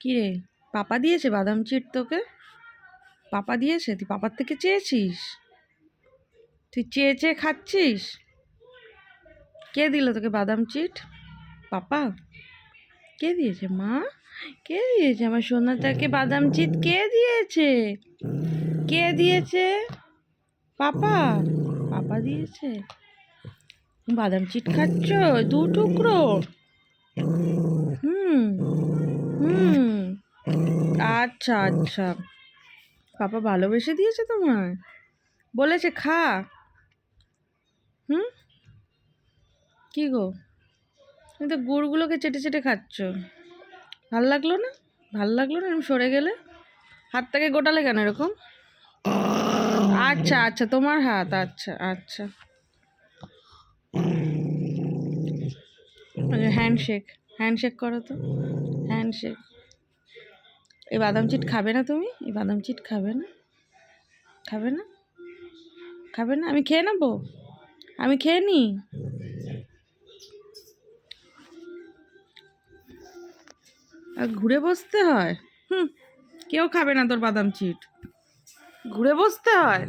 কি রে, পাপা দিয়েছে বাদাম চিট তোকে? পাপা দিয়েছে? তুই পাপার থেকে চেয়েছিস? তুই চেয়ে চেয়ে খাচ্ছিস? কে দিল তোকে বাদাম চিট? পাপা? কে দিয়েছে? মা? কে দিয়েছে আমার সোনাটাকে বাদাম চিট? কে দিয়েছে? কে দিয়েছে? পাপা? পাপা দিয়েছে? বাদাম চিট খাচ্ছ 2 টুকরো? হুম হুম, আচ্ছা আচ্ছা। পাপা ভালোবেসে দিয়েছে তোমায়? বলেছে খা? হুম, কি গো, তুমি তো গুড়গুলোকে চেটে চেটে খাচ্ছ। ভাল লাগলো না? ভাল লাগলো না এরকম সরে গেলে? হাতটাকে গোটালে কেন এরকম? আচ্ছা আচ্ছা, তোমার হাত, আচ্ছা আচ্ছা। হ্যান্ডশেক, হ্যান্ডশেক করো তো, হ্যান্ডশেক। এই বাদাম চিট খাবে না তুমি? এই বাদাম চিট খাবে না? খাবে না? খাবে না? আমি খেয়ে নেবো? আমি খেয়ে নিই? আর ঘুরে বসতে হয়? হুম, কেউ খাবে না তোর বাদাম চিট। ঘুরে বসতে হয়?